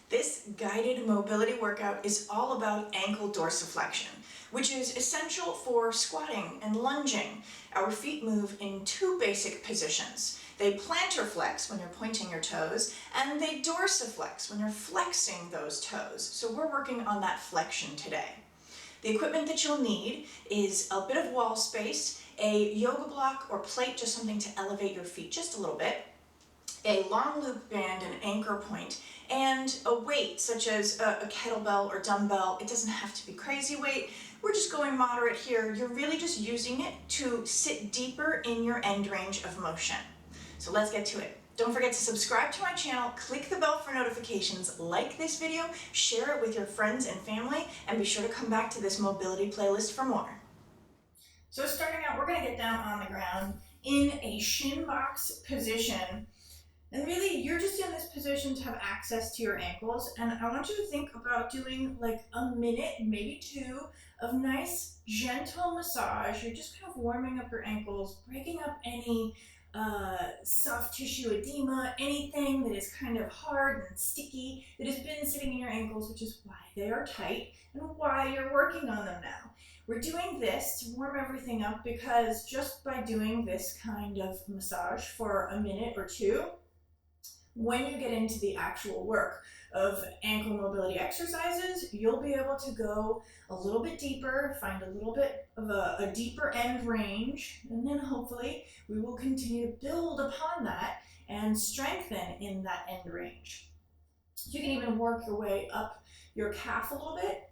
This guided mobility workout is all about ankle dorsiflexion, which is essential for squatting and lunging. Our feet move in two basic positions. They plantar flex when you're pointing your toes, and they dorsiflex when you're flexing those toes. So we're working on that flexion today. The equipment that you'll need is a bit of wall space, a yoga block or plate, just something to elevate your feet just a little bit, a long loop band and anchor point, and a weight such as a kettlebell or dumbbell. It doesn't have to be crazy weight. We're just going moderate here. You're really just using it to sit deeper in your end range of motion. So let's get to it. Don't forget to subscribe to my channel, click the bell for notifications, like this video, share it with your friends and family, and be sure to come back to this mobility playlist for more. So starting out, we're going to get down on the ground in a shin box position. And really, you're just in this position to have access to your ankles. And I want you to think about doing like a minute, maybe two, of nice, gentle massage. You're just kind of warming up your ankles, breaking up any soft tissue edema, anything that is kind of hard and sticky that has been sitting in your ankles, which is why they are tight and why you're working on them now. We're doing this to warm everything up because just by doing this kind of massage for a minute or two, when you get into the actual work of ankle mobility exercises, you'll be able to go a little bit deeper, find a little bit of a deeper end range, and then hopefully we will continue to build upon that and strengthen in that end range. You can even work your way up your calf a little bit,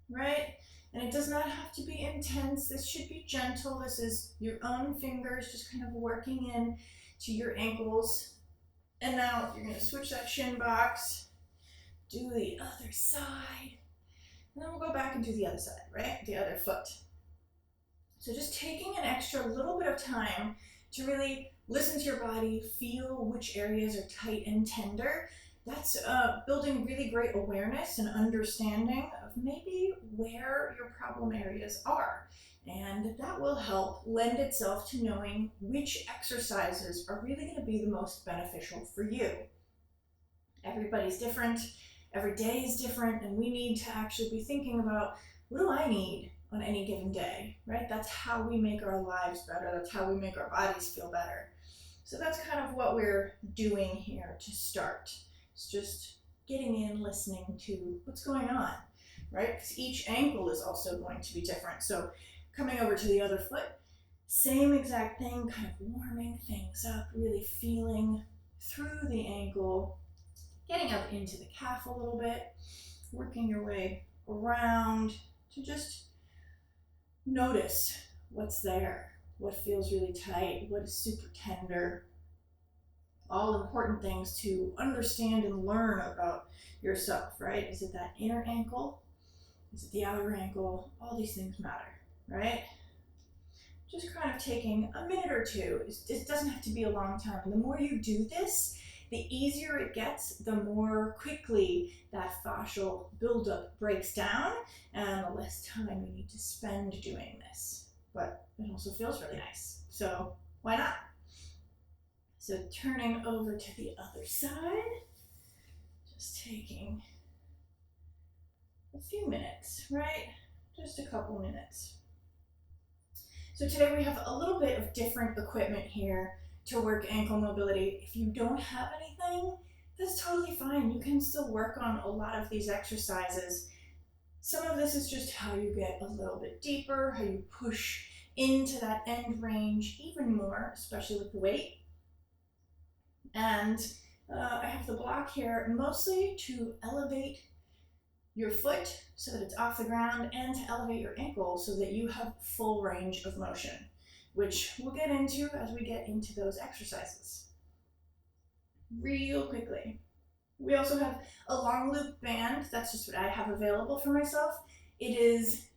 right? And it does not have to be intense. This should be gentle. This is your own fingers just kind of working in to your ankles. And now you're going to switch that shin box, do the other side, and then we'll go back and do the other side, right? The other foot. So just taking an extra little bit of time to really listen to your body, feel which areas are tight and tender. That's building really great awareness and understanding of maybe where your problem areas are. And that will help lend itself to knowing which exercises are really going to be the most beneficial for you. Everybody's different, every day is different, and we need to actually be thinking about, what do I need on any given day, right? That's how we make our lives better. That's how we make our bodies feel better. So that's kind of what we're doing here to start. It's just getting in, listening to what's going on, right? Because each ankle is also going to be different. So coming over to the other foot, same exact thing, kind of warming things up, really feeling through the ankle, getting up into the calf a little bit, working your way around to just notice what's there, what feels really tight, what is super tender. All important things to understand and learn about yourself, right? Is it that inner ankle? Is it the outer ankle? All these things matter, right? Just kind of taking a minute or two. It doesn't have to be a long time. And the more you do this, the easier it gets, the more quickly that fascial buildup breaks down, and the less time you need to spend doing this. But it also feels really nice. So why not? So turning over to the other side, just taking a few minutes, right? Just a couple minutes. So today we have a little bit of different equipment here to work ankle mobility. If you don't have anything, that's totally fine. You can still work on a lot of these exercises. Some of this is just how you get a little bit deeper, how you push into that end range even more, especially with the weight. And I have the block here mostly to elevate your foot so that it's off the ground, and to elevate your ankle so that you have full range of motion, which we'll get into as we get into those exercises. Real quickly, we also have a long loop band. That's just what I have available for myself. It is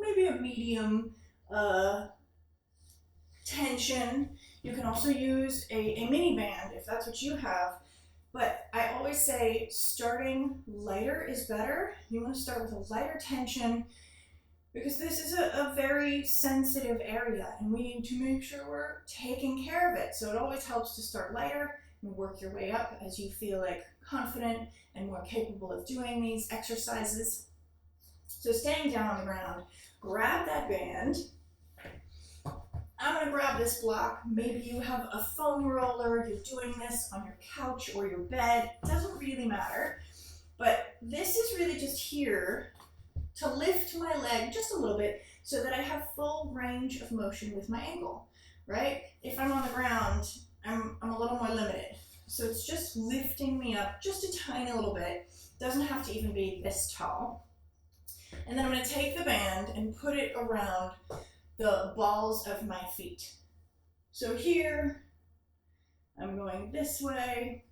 maybe a medium tension. You can also use a mini band if that's what you have. But I always say starting lighter is better. You want to start with a lighter tension because this is a very sensitive area and we need to make sure we're taking care of it. So it always helps to start lighter and work your way up as you feel like confident and more capable of doing these exercises. So staying down on the ground, grab that band. I'm going to grab this block. Maybe you have a foam roller, you're doing this on your couch or your bed. It doesn't really matter. But this is really just here to lift my leg just a little bit so that I have full range of motion with my ankle, right? If I'm on the ground, I'm a little more limited. So it's just lifting me up just a tiny little bit. Doesn't have to even be this tall. And then I'm going to take the band and put it around the balls of my feet. So here, I'm going this way,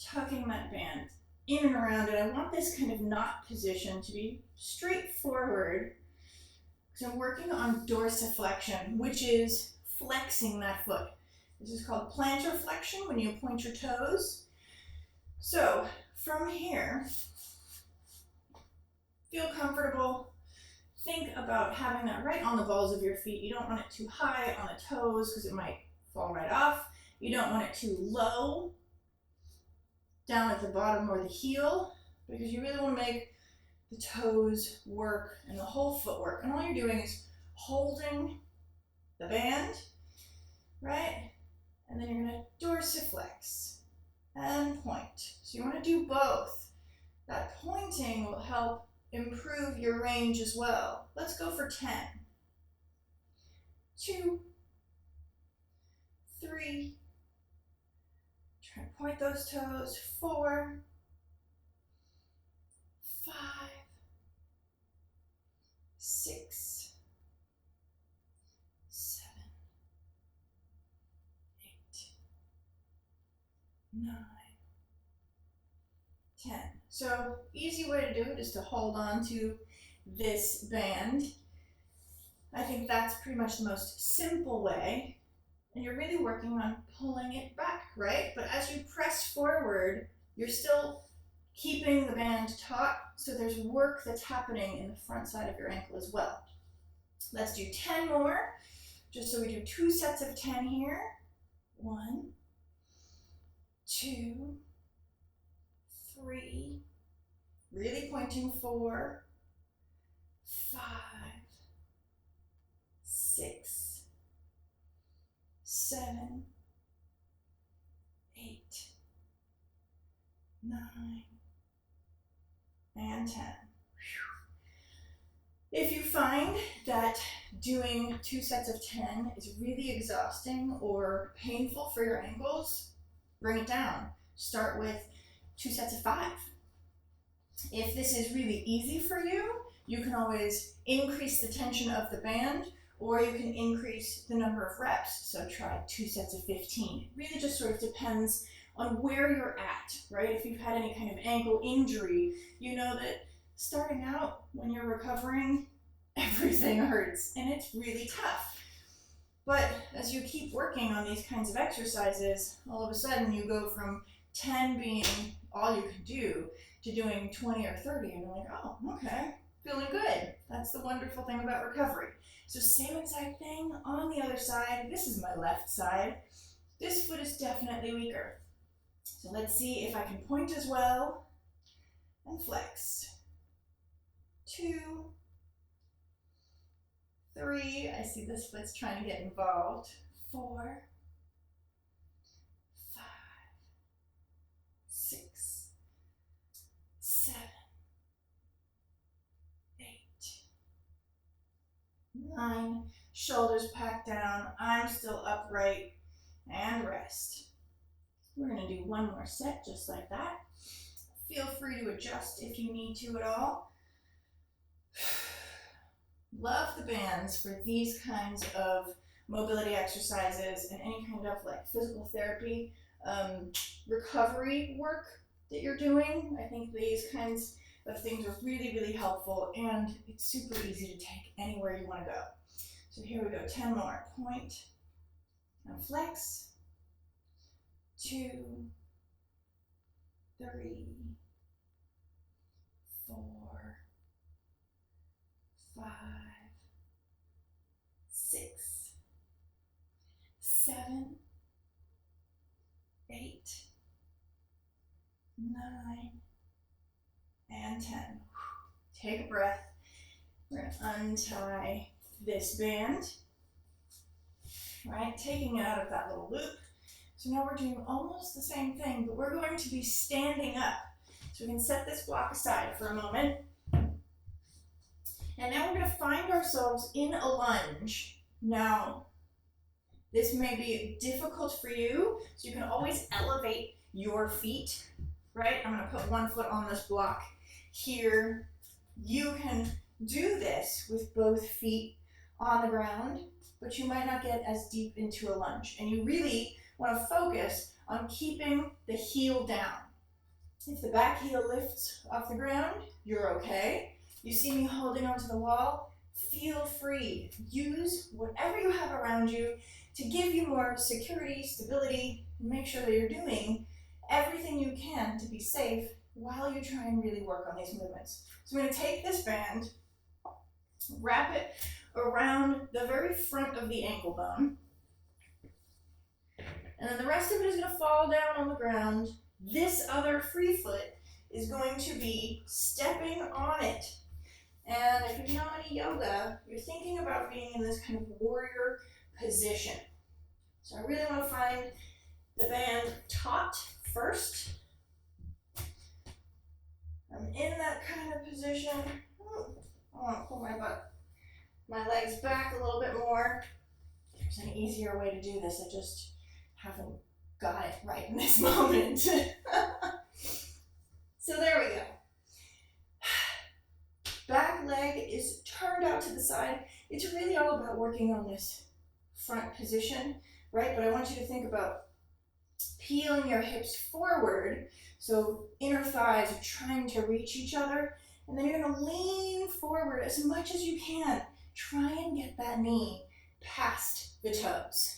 tucking that band in and around it. I want this kind of knot position to be straight forward because I'm working on dorsiflexion, which is flexing that foot. This is called plantar flexion when you point your toes. So from here, feel comfortable. Think about having that right on the balls of your feet. You don't want it too high on the toes because it might fall right off. You don't want it too low down at the bottom or the heel because you really want to make the toes work and the whole foot work. And all you're doing is holding the band, right? And then you're going to dorsiflex and point. So you want to do both. That pointing will help improve your range as well. Let's go for 10. 2, 3, try and point those toes. 4, 5, 6, 7, 8, 9, 10. So easy way to do it is to hold on to this band. I think that's pretty much the most simple way. And you're really working on pulling it back, right? But as you press forward, you're still keeping the band taut, so there's work that's happening in the front side of your ankle as well. Let's do 10 more, just so we do 2 sets of 10 here. 1, 2, 3, really pointing. 4, 5, 6, 7, 8, 9, and 10. If you find that doing 2 sets of 10 is really exhausting or painful for your ankles, bring it down. Start with 2 sets of 5. If this is really easy for you, you can always increase the tension of the band, or you can increase the number of reps. So try 2 sets of 15. It really just sort of depends on where you're at, right? If you've had any kind of ankle injury, you know that starting out when you're recovering, everything hurts and it's really tough. But as you keep working on these kinds of exercises, all of a sudden you go from 10 being all you can do to doing 20 or 30, and you're like, oh, okay, feeling good. That's the wonderful thing about recovery. So same exact thing on the other side. This is my left side. This foot is definitely weaker. So let's see if I can point as well and flex. 2, 3, I see this foot's trying to get involved. 4, 5, 6, 7, 8, 9, shoulders packed down, I'm still upright, and rest. We're going to do 1 more set just like that. Feel free to adjust if you need to at all. Love the bands for these kinds of mobility exercises and any kind of like physical therapy, recovery work that you're doing. I think these kinds of things are really, really helpful, and it's super easy to take anywhere you want to go. So here we go, 10 more. Point and flex. 2, 3, 4, 5, 6, 7, 9, and 10. Take a breath. We're going to untie this band, right? Taking it out of that little loop. So now we're doing almost the same thing, but we're going to be standing up. So we can set this block aside for a moment. And now we're going to find ourselves in a lunge. Now, this may be difficult for you, so you can always elevate your feet, right? I'm going to put one foot on this block here. You can do this with both feet on the ground, but you might not get as deep into a lunge. And you really want to focus on keeping the heel down. If the back heel lifts off the ground, you're okay. You see me holding onto the wall, feel free. Use whatever you have around you to give you more security, stability, and make sure that you're doing everything you can to be safe while you try and really work on these movements. So I'm going to take this band, wrap it around the very front of the ankle bone, and then the rest of it is going to fall down on the ground. This other free foot is going to be stepping on it. And if you know any yoga, you're thinking about being in this kind of warrior position. So I really want to find the band taut first. I'm in that kind of position. I want to pull my legs back a little bit more. If there's an easier way to do this, I just haven't got it right in this moment. So there we go. Back leg is turned out to the side. It's really all about working on this front position, right? But I want you to think about peeling your hips forward. So inner thighs are trying to reach each other. And then you're going to lean forward as much as you can. Try and get that knee past the toes.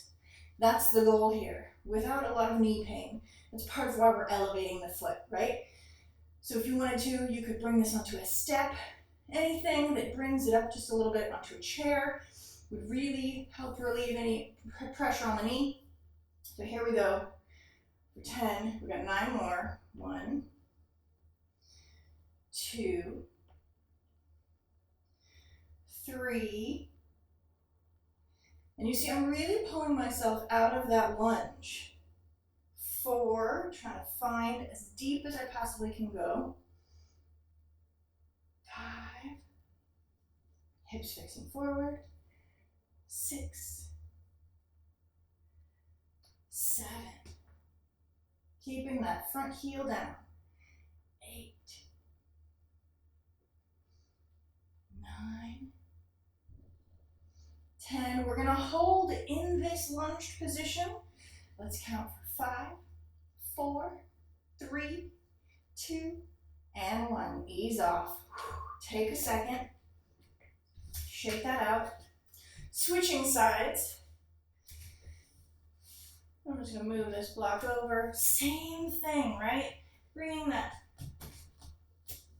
That's the goal here, without a lot of knee pain. That's part of why we're elevating the foot, right? So if you wanted to, you could bring this onto a step. Anything that brings it up just a little bit onto a chair would really help relieve any pressure on the knee. So here we go. For 10, we got 9 more. 1, 2, 3. And you see, I'm really pulling myself out of that lunge. 4, trying to find as deep as I possibly can go. 5, hips facing forward. 6, 7, keeping that front heel down. 8, 9, 10. We're gonna hold in this lunged position. Let's count for 5, 4, 3, 2, and 1. Ease off. Take a second. Shake that out. Switching sides. I'm just going to move this block over. Same thing, right? Bringing that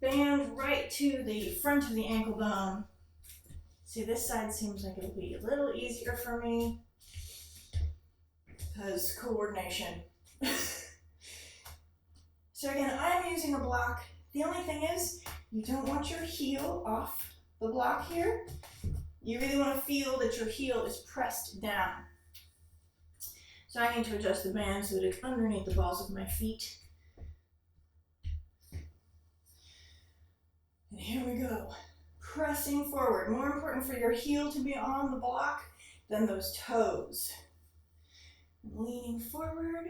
band right to the front of the ankle bone. See, this side seems like it'll be a little easier for me because coordination. So again, I'm using a block. The only thing is, you don't want your heel off the block here. You really want to feel that your heel is pressed down. So I need to adjust the band so that it's underneath the balls of my feet. And here we go. Pressing forward. More important for your heel to be on the block than those toes. Leaning forward.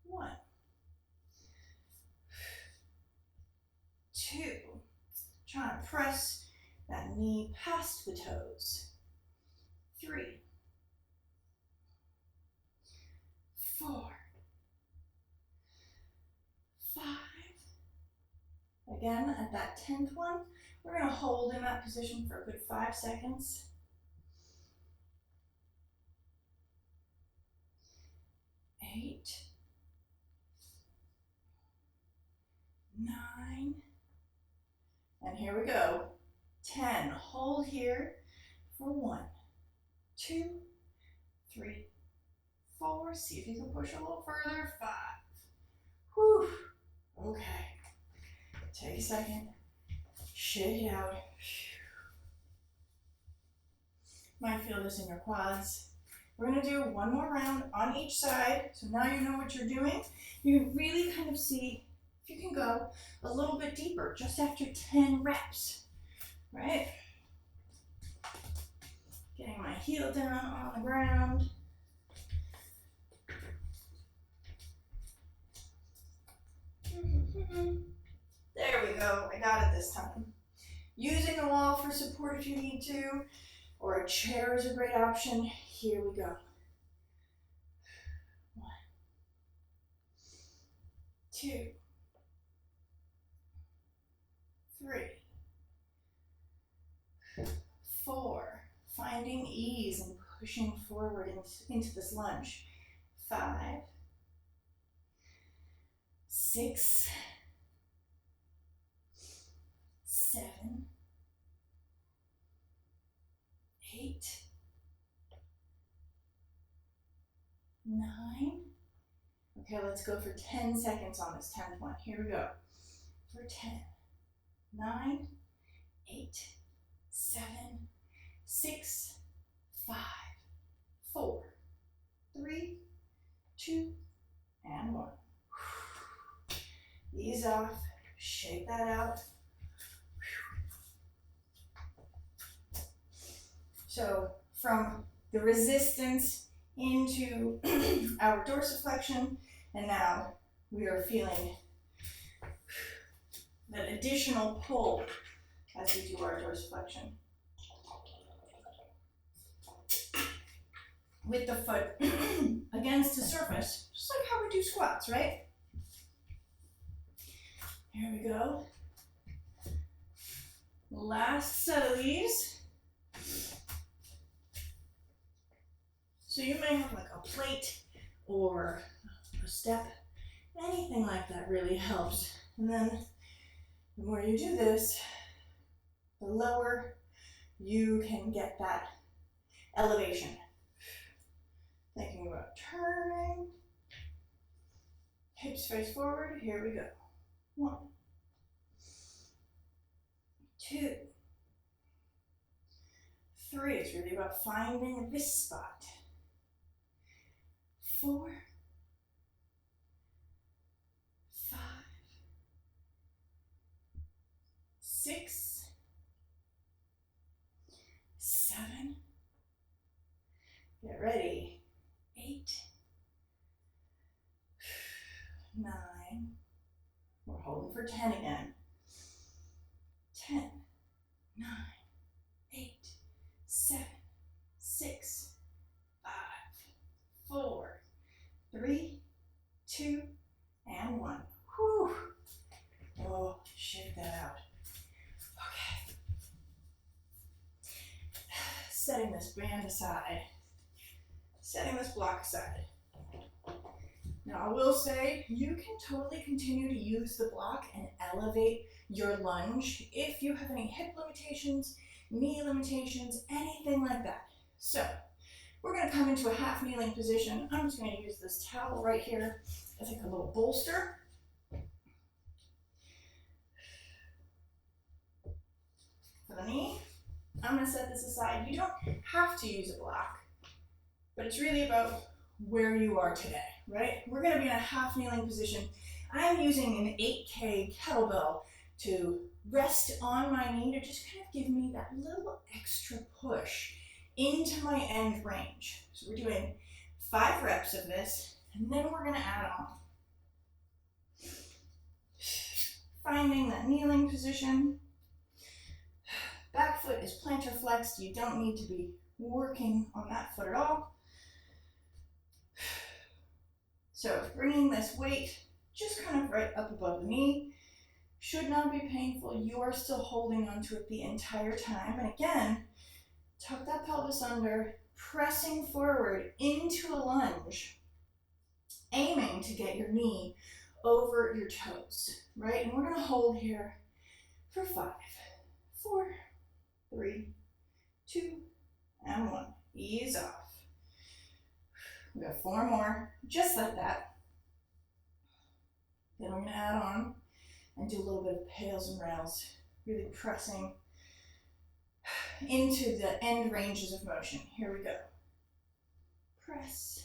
1, 2. Trying to press that knee past the toes. 3, 4, 5. Again, at that 10th one, we're going to hold in that position for a good 5 seconds. 8, 9, and here we go. 10. Hold here for 1, 2, 3, 4. See if you can push a little further. 5. Whew. Okay. Take a second. Shake it out. Might feel this in your quads. We're gonna do one more round on each side. So now you know what you're doing. You can really kind of see if you can go a little bit deeper just after 10 reps, right? Getting my heel down on the ground. There we go, I got it this time. Using the wall for support if you need to, or a chair is a great option. Here we go. 1, 2, 3, 4. Finding ease and pushing forward into this lunge. 5, 6, 7, 8, 9. Okay, let's go for 10 seconds on this 10th one. Here we go. For 10, 9, 8, 7, 6, 5, 4, 3, 2, and 1. Ease off, shake that out. So from the resistance into our dorsiflexion, and now we are feeling that additional pull as we do our dorsiflexion. With the foot against the surface, just like how we do squats, right? Here we go. Last set of these. So you may have like a plate or a step, anything like that really helps. And then the more you do this, the lower you can get that elevation. Thinking about turning, hips face forward, here we go. 1, 2, 3, it's really about finding this spot. 4, 5, 6, 7, get ready, 8, 9, we're holding for 10 again, 10, 9, 8, 7, 6, 5, 4, 3, 2, and 1. Whew. Oh, shake that out. Okay. Setting this band aside. Setting this block aside. Now I will say, you can totally continue to use the block and elevate your lunge if you have any hip limitations, knee limitations, anything like that. So, we're going to come into a half kneeling position. I'm just going to use this towel right here as like a little bolster. For the knee, I'm going to set this aside. You don't have to use a block, but it's really about where you are today, right? We're going to be in a half kneeling position. I'm using an 8K kettlebell to rest on my knee to just kind of give me that little extra push into my end range. So we're doing 5 reps of this, and then we're going to add on. Finding that kneeling position. Back foot is plantar flexed. You don't need to be working on that foot at all. So bringing this weight just kind of right up above the knee. Should not be painful. You are still holding onto it the entire time. And again, tuck that pelvis under, pressing forward into a lunge, aiming to get your knee over your toes, right? And we're going to hold here for 5, 4, 3, 2, and 1. Ease off. We got 4 more, just like that. Then we're gonna add on and do a little bit of pails and rails, really pressing into the end ranges of motion. Here we go. Press,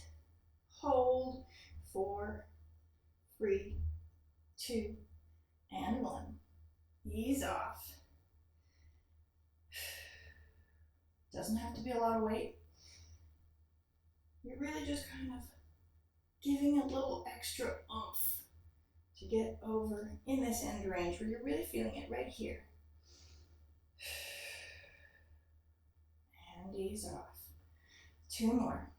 hold, 4, 3, 2, and 1. Ease off. Doesn't have to be a lot of weight. You're really just kind of giving a little extra oomph to get over in this end range where you're really feeling it right here. And ease off. 2 more.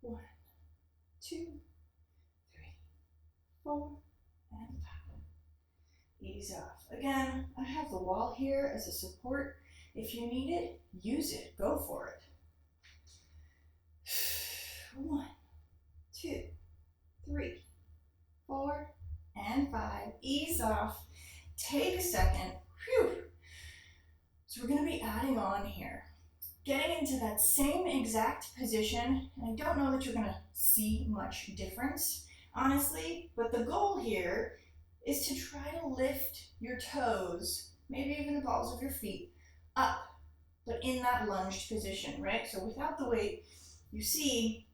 1, 2, 3, 4, and 5. Ease off. Again, I have the wall here as a support. If you need it, use it. Go for it. 1, 2, 3, 4, and 5. Ease off. Take a second. Whew. So we're going to be adding on here. Getting into that same exact position, and I don't know that you're going to see much difference, honestly, but the goal here is to try to lift your toes, maybe even the balls of your feet, up, but in that lunged position, right? So without the weight, you see,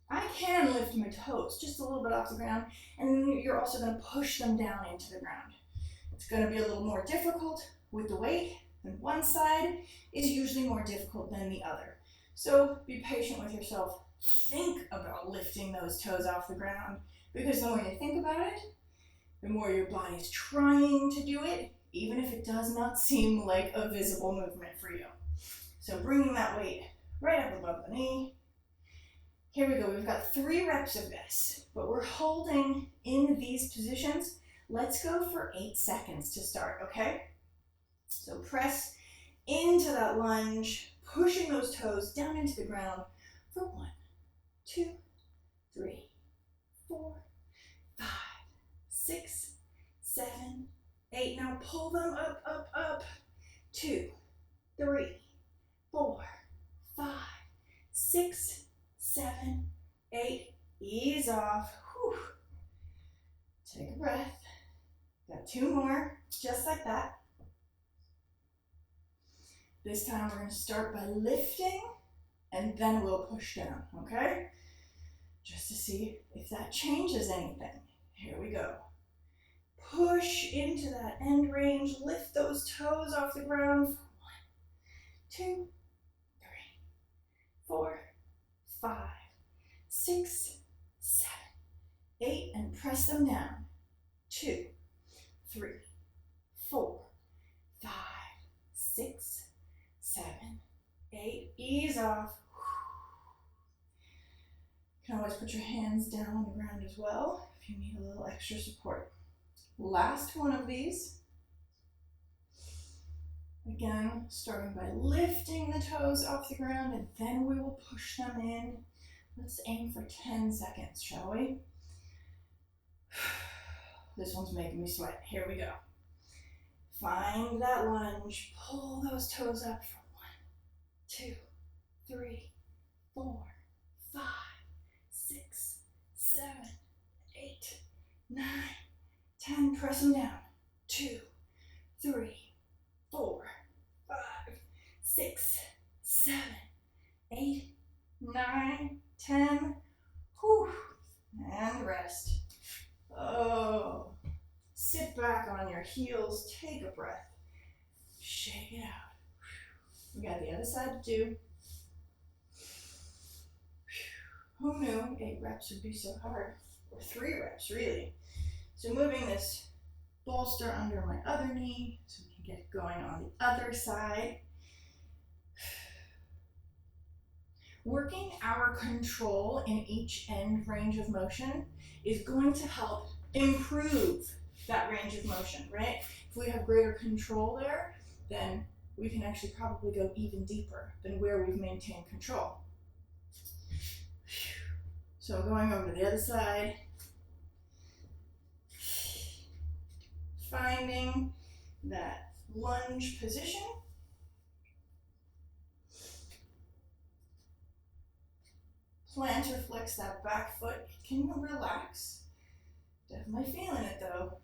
I can lift my toes just a little bit off the ground, and then you're also going to push them down into the ground. It's going to be a little more difficult with the weight, and one side is usually more difficult than the other. So be patient with yourself. Think about lifting those toes off the ground, because the more you think about it, the more your body is trying to do it, even if it does not seem like a visible movement for you. So bringing that weight right up above the knee. Here we go. We've got 3 reps of this, but we're holding in these positions. Let's go for 8 seconds to start, okay? So press into that lunge, pushing those toes down into the ground for 1, 2, 3, 4, 5, 6, 7, 8. Now pull them up, up, up. 2, 3, 4, 5, 6, 7, 8. Ease off. Whew. Take a breath. Got 2 more, just like that. This time we're going to start by lifting, and then we'll push down, okay? Just to see if that changes anything. Here we go. Push into that end range. Lift those toes off the ground for 1, 2, 3, 4, 5, 6, 7, 8, and press them down. 2, 3, 4, 5, 6, 7, 8. Ease off. You can always put your hands down on the ground as well if you need a little extra support. Last one of these. Again, starting by lifting the toes off the ground, and then we will push them in. Let's aim for 10 seconds, shall we? This one's making me sweat. Here we go. Find that lunge. Pull those toes up for 1, 2, 3, 4, 5, 6, 7, 8, 9, 10. Press them down. 2, 3, 4, 5, 6, 7, 8, 9, 10. Whew. And rest. Oh. Sit back on your heels. Take a breath. Shake it out. We got the other side to do. Who knew 8 reps would be so hard? Or 3 reps, really. So moving this bolster under my other knee so we can get going on the other side. Working our control in each end range of motion is going to help improve that range of motion, right? If we have greater control there, then we can actually probably go even deeper than where we've maintained control. So going over to the other side, finding that lunge position. plantar flex that back foot. It can relax. Definitely feeling it though.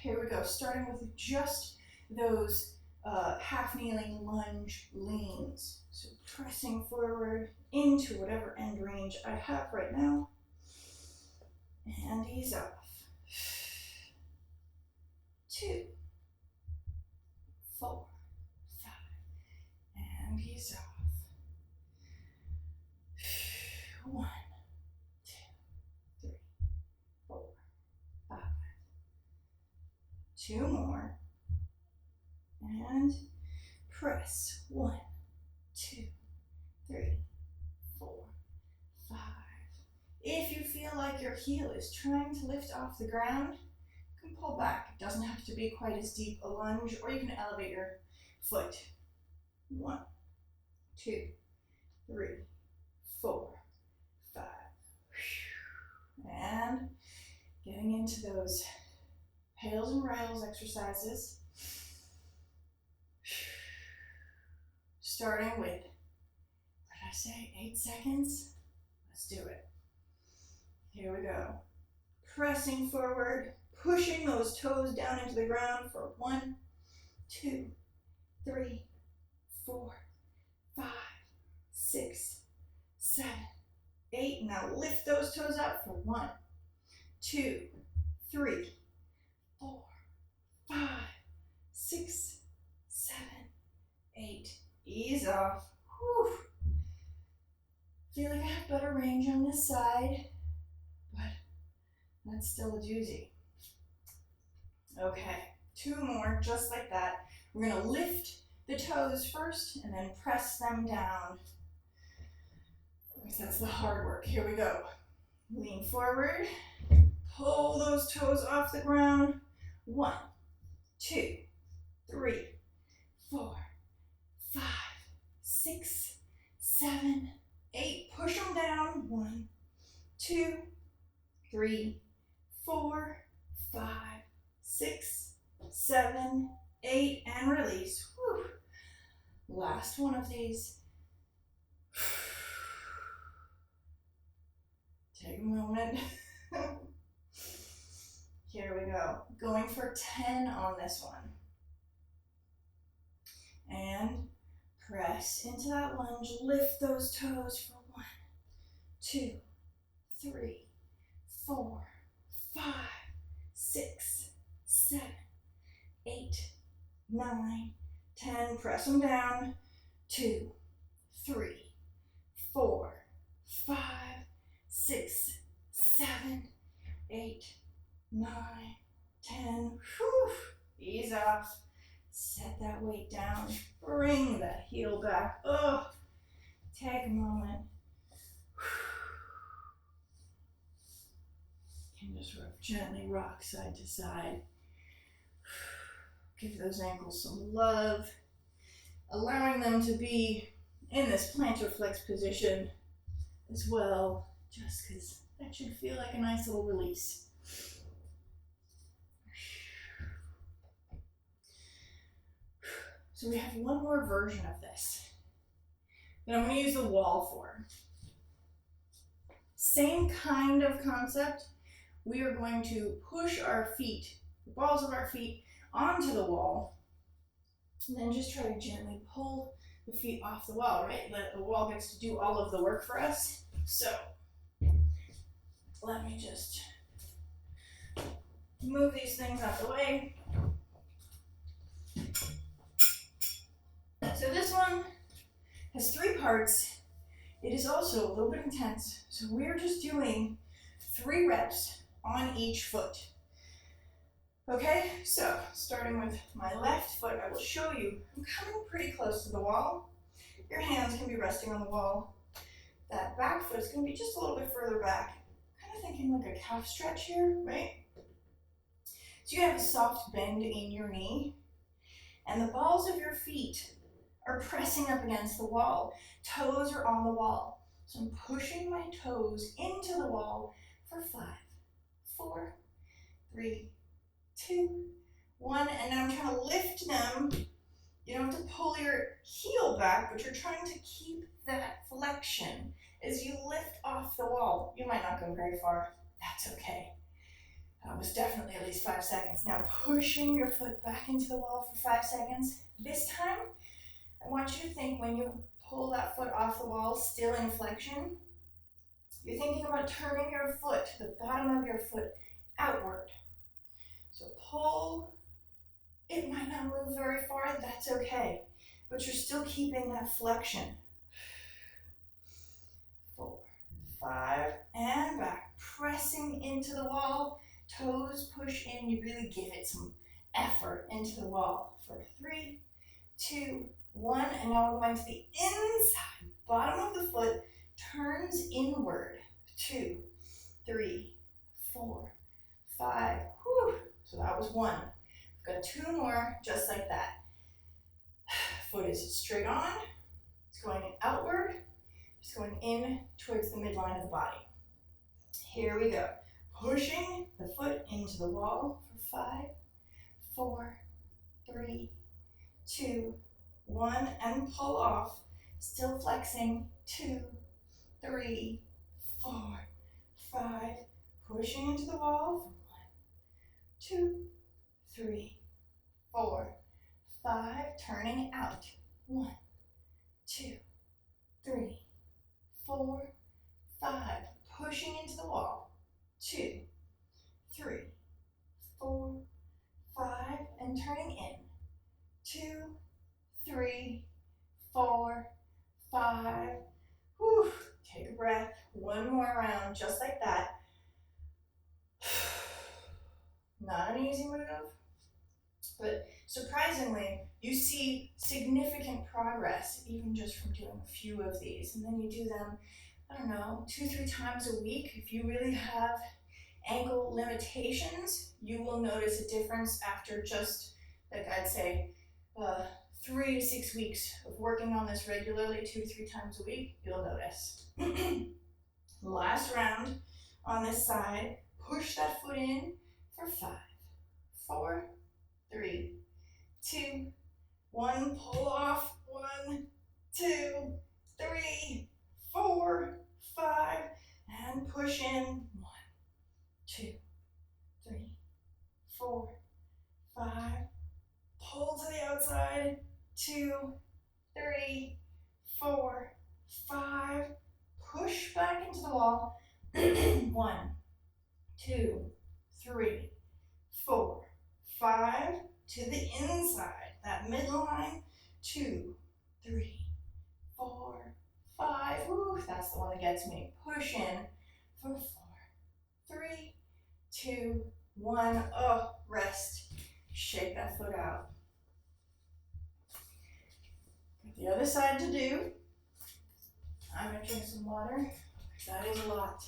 Here we go, starting with just those half kneeling lunge leans. So pressing forward into whatever end range I have right now. And ease off. 2, 4, 5. And ease off. 1, 2, 3, 4, 5. 2 more. And press. 1, 2, 3, 4, 5. If you feel like your heel is trying to lift off the ground, you can pull back. It doesn't have to be quite as deep a lunge, or you can elevate your foot. 1, 2, 3, 4, 5. And getting into those pails and rails exercises. Starting with, what did I say, 8 seconds? Let's do it. Here we go. Pressing forward, pushing those toes down into the ground for 1, 2, 3, 4, 5, 6, 7, 8. Now lift those toes up for 1, 2, 3, 4, 5, 6, 7, 8. Ease off. Whew. Feel like I have better range on this side, but that's still a doozy. Okay, 2 more, just like that. We're gonna lift the toes first and then press them down. That's the hard work. Here we go. Lean forward, pull those toes off the ground. 1, 2, 3, 4, 5, 6, 7, 8. Push them down. 1, 2, 3, 4, 5, 6, 7, 8, and release. Whew. Last one of these. Take a moment. Here we go. Going for 10 on this one. And press into that lunge. Lift those toes for 1, 2, 3, 4, 5, 6, 7, 8, 9, 10. Press them down. 2, 3, 4, 5, 6, 7, 8, 9, 10. Whew. Ease off. Set that weight down. Bring that heel back. Oh, take a moment. Can just gently rock side to side. Give those ankles some love. Allowing them to be in this plantar flex position as well, just because that should feel like a nice little release. So we have one more version of this that I'm going to use the wall for. Same kind of concept. We are going to push our feet, the balls of our feet, onto the wall, and then just try to gently pull the feet off the wall, right? The wall gets to do all of the work for us. So let me just move these things out the way. So this one has 3 parts. It is also a little bit intense. So we're just doing 3 reps on each foot. Okay, so starting with my left foot, I will show you. I'm coming pretty close to the wall. Your hands can be resting on the wall. That back foot is going to be just a little bit further back. Kind of thinking like a calf stretch here, right? So you have a soft bend in your knee, and the balls of your feet are pressing up against the wall. Toes are on the wall. So I'm pushing my toes into the wall for 5, 4, 3, 2, 1, and now I'm trying to lift them. You don't have to pull your heel back, but you're trying to keep that flexion as you lift off the wall. You might not go very far. That's okay. That was definitely at least 5 seconds. Now pushing your foot back into the wall for 5 seconds. This time, I want you to think when you pull that foot off the wall, still in flexion, you're thinking about turning your foot, the bottom of your foot, outward. So pull. It might not move very far, that's okay. But you're still keeping that flexion. 4, 5, and back. Pressing into the wall. Toes push in. You really give it some effort into the wall. For 3, 2, 1. And now we're going to the inside. Bottom of the foot turns inward. 2, 3, 4, 5. Whew. So that was 1. We've got 2 more just like that. Foot is straight on. It's going outward. It's going in towards the midline of the body. Here we go. Pushing the foot into the wall for 5, 4, 3, 2, 1, and pull off. Still flexing. 2, 3, 4, 5. Pushing into the wall for 1, 2, 3, 4, 5. Turning out. 1, 2, 3, 4, 5. Pushing into the wall. 2, 3, 4, 5. And turning in. 2, 3, 4, 5. Whew. Take a breath. 1 more round, just like that. Not an easy move, but surprisingly, you see significant progress even just from doing a few of these. And then you do them, I don't know, 2-3 times a week. If you really have ankle limitations, you will notice a difference after just, like I'd say, 3 to 6 weeks of working on this regularly, 2 to 3 times a week, you'll notice. Last round on this side, push that foot in for 5, 4, 3, 2, 1, pull off. 1, 2, 3, 4, 5, and push in. 1, 2, 3, 4, 5. Pull to the outside. 2, 3, 4, 5. Push back into the wall. 1, 2, 3, 4, 5. To the inside, that midline. 2, 3, 4, 5. Woo, that's the one that gets me. Push in for 4, 3, 2, 1. Oh, rest. Shake that foot out. Got the other side to do. I'm gonna drink some water. That is a lot.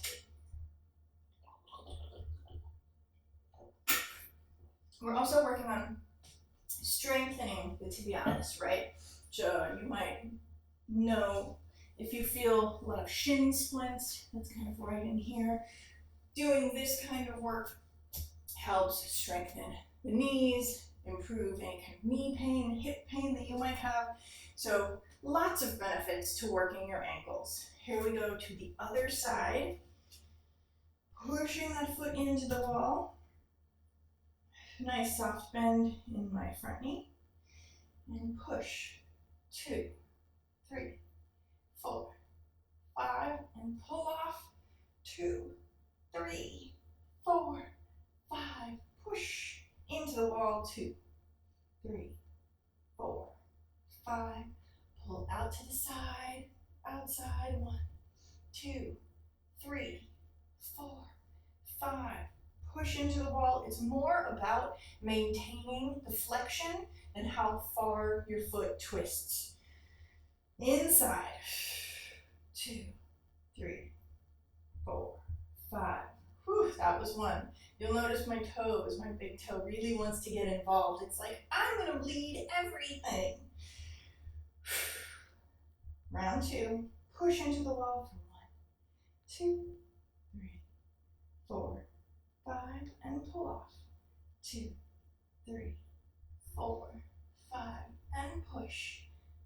We're also working on strengthening the tibialis, right? So you might know if you feel a lot of shin splints, that's kind of right in here. Doing this kind of work helps strengthen the knees, improve any kind of knee pain, hip pain that you might have. So lots of benefits to working your ankles. Here we go to the other side. Pushing that foot into the wall. Nice soft bend in my front knee. And push. 2, 3, 4, 5. And pull off. 2, 3, 4, 5. Push into the wall. 2, 3, 4, 5. Pull out to the side. Outside. 1, 2, 3, 4, 5. Push into the wall. It's more about maintaining the flexion than how far your foot twists. Inside. 2, 3, 4, 5. Whew, that was 1. You'll notice my toes, my big toe really wants to get involved. It's like, I'm gonna bleed everything. Round 2. Push into the wall for 1, 2, 3, 4, 5, and pull off. 2, 3, 4, 5, and push.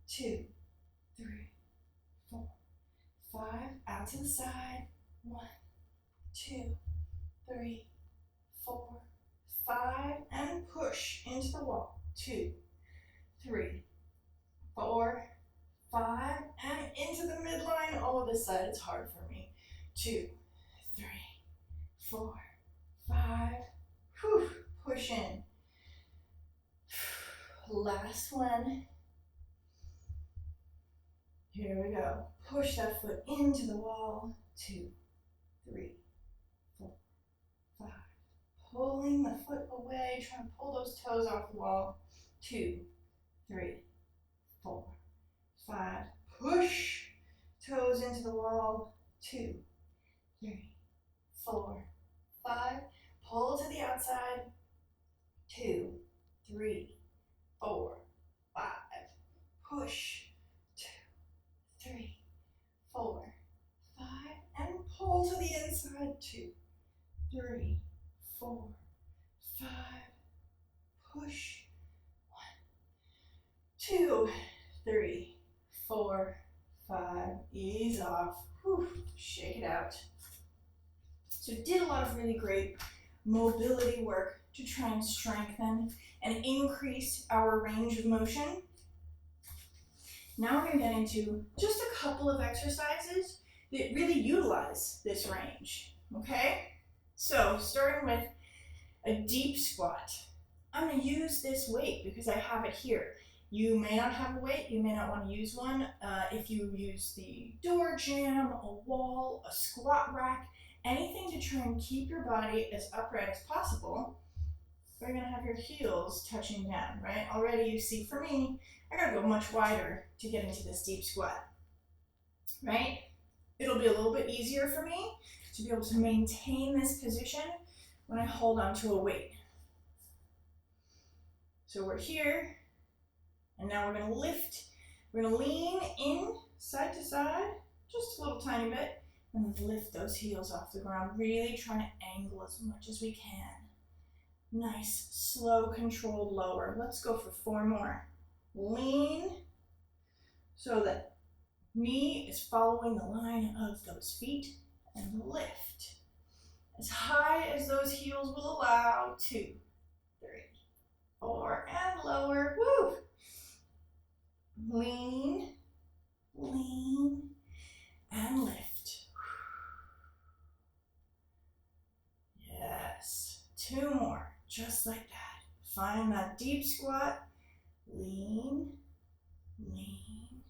2, 3, 4, 5, the side. 1, 2, 3, 4, 5, and push into the wall. 2, 3, 4, 5, and into the midline. Oh, this side is hard for me. 2, 3, 4, 5. Whew, push in. Last one. Here we go. Push that foot into the wall. 2, 3, 4, 5. Pulling the foot away, trying to pull those toes off the wall. 2, 3, 4, 5. Push toes into the wall. 2, 3, 4, 5. Pull to the outside. 2, 3, 4, 5. Push. 2, 3, 4, 5. And pull to the inside. 2, 3, 4, 5. Push. 1, 2, 3, 4, 5. Ease off. Whew. Shake it out. So did a lot of really great mobility work to try and strengthen and increase our range of motion. Now we're going to get into just a couple of exercises that really utilize this range, okay? So starting with a deep squat. I'm going to use this weight because I have it here. You may not have a weight, you may not want to use one. If you use the door jamb, a wall, a squat rack, anything to try and keep your body as upright as possible, you're going to have your heels touching down, right? Already you see for me, I got to go much wider to get into this deep squat, right? It'll be a little bit easier for me to be able to maintain this position when I hold on to a weight. So we're here, and now we're going to lift. We're going to lean in side to side, just a little tiny bit, and then lift those heels off the ground, really trying to angle as much as we can. Nice, slow, controlled lower. Let's go for 4 more. Lean so that knee is following the line of those feet, and lift as high as those heels will allow. 2, 3, 4, and lower. Woo! Lean, lean, and lift. Yes, 2 more, just like that. Find that deep squat. Lean, lean,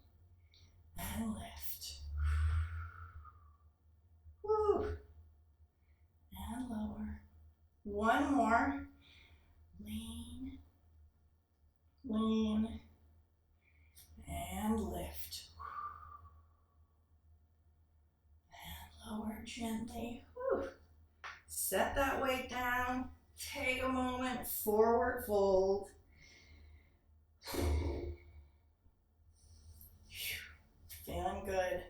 and lift. Woo! And lower. 1 more. Lean, lean, and lift. And lower gently. Woo. Set that weight down. Take a moment. Forward fold. Feeling good.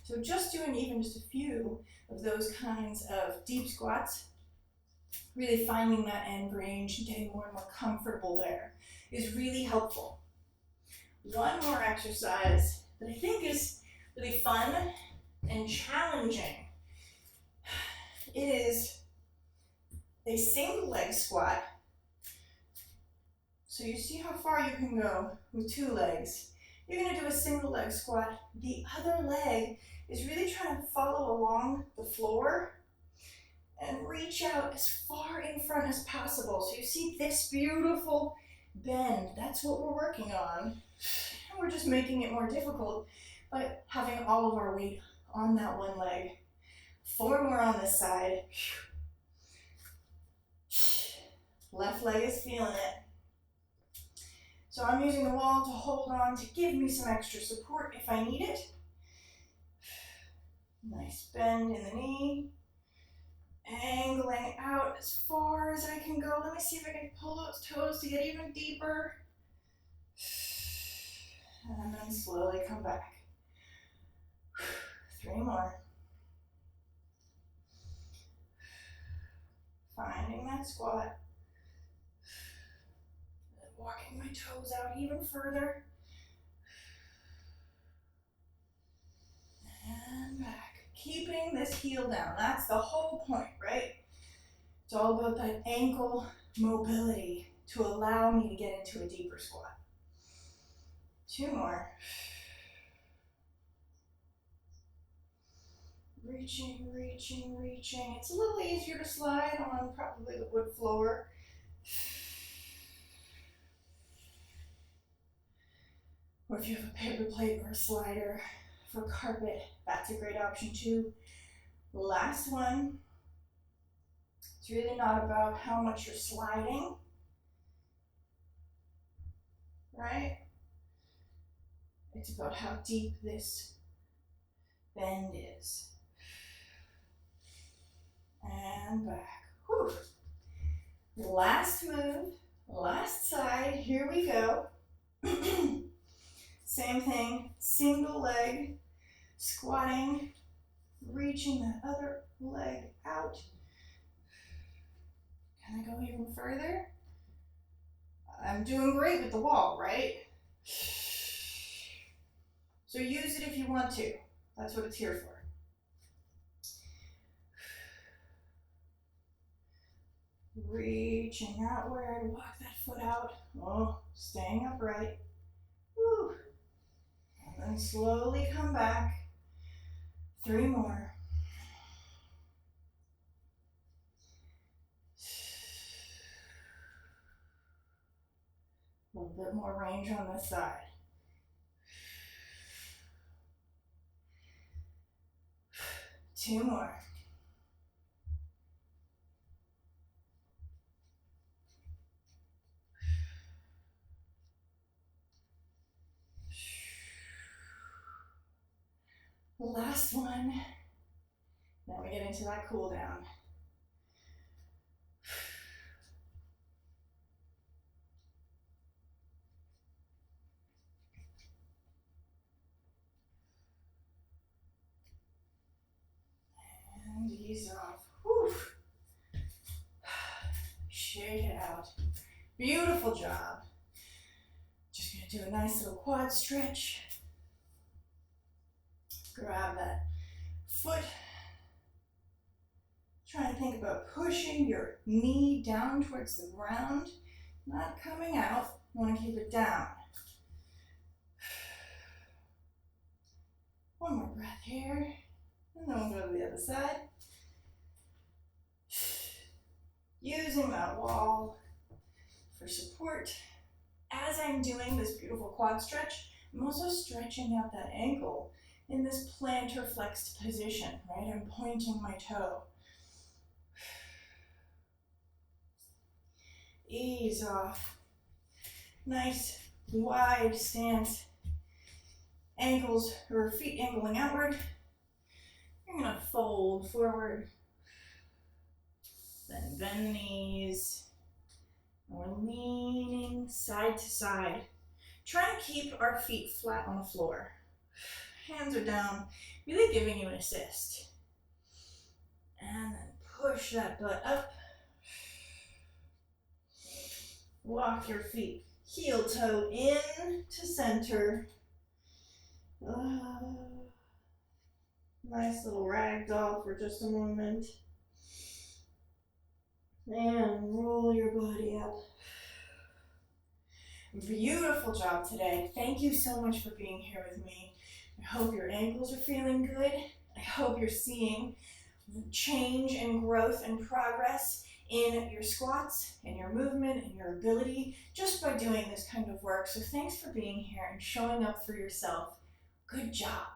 So just doing even just a few of those kinds of deep squats, really finding that end range and getting more and more comfortable there is really helpful. 1 more exercise that I think is really fun and challenging. It is a single leg squat. So you see how far you can go with 2 legs. You're going to do a single leg squat. The other leg is really trying to follow along the floor and reach out as far in front as possible. So you see this beautiful bend. That's what we're working on. And we're just making it more difficult by having all of our weight on that one leg. 4 more on this side. Left leg is feeling it. So I'm using the wall to hold on to give me some extra support if I need it. Nice bend in the knee. Angling out as far as I can go. Let me see if I can pull those toes to get even deeper. And then slowly come back. 3 more. Finding that squat. Walking my toes out even further. And back. keeping this heel down. That's the whole point, right? It's all about that ankle mobility to allow me to get into a deeper squat. 2 more. Reaching, reaching, reaching. It's a little easier to slide on probably the wood floor. Or if you have a paper plate or a slider for carpet, that's a great option too. Last one. It's really not about how much you're sliding, right? It's about how deep this bend is. And back. Whew. Last move, last side, here we go. Same thing, single leg, squatting, reaching that other leg out. Can I go even further? I'm doing great with the wall, right? So use it if you want to. That's what it's here for. Reaching outward, walk that foot out. Oh, staying upright. Woo. And then slowly come back. 3 more. A little bit more range on this side. Two more. Last one. Then we get into that cool down. And ease off. Whew. Shake it out. Beautiful job. Just gonna do a nice little quad stretch. Grab that foot. Try and think about pushing your knee down towards the ground, not coming out. You want to keep it down. One more breath here, and then we'll go to the other side. Using that wall for support. As I'm doing this beautiful quad stretch, I'm also stretching out that ankle in this plantar flexed position, right? I'm pointing my toe. Ease off. Nice wide stance. Ankles or feet angling outward. You're gonna fold forward. Then bend the knees. We're leaning side to side. Try to keep our feet flat on the floor. Hands are down, really giving you an assist. And then push that butt up. Walk your feet heel toe in to center. Nice little ragdoll for just a moment. And roll your body up. Beautiful job today. Thank you so much for being here with me. I hope your ankles are feeling good. I hope you're seeing change and growth and progress in your squats and your movement and your ability just by doing this kind of work. So thanks for being here and showing up for yourself. Good job.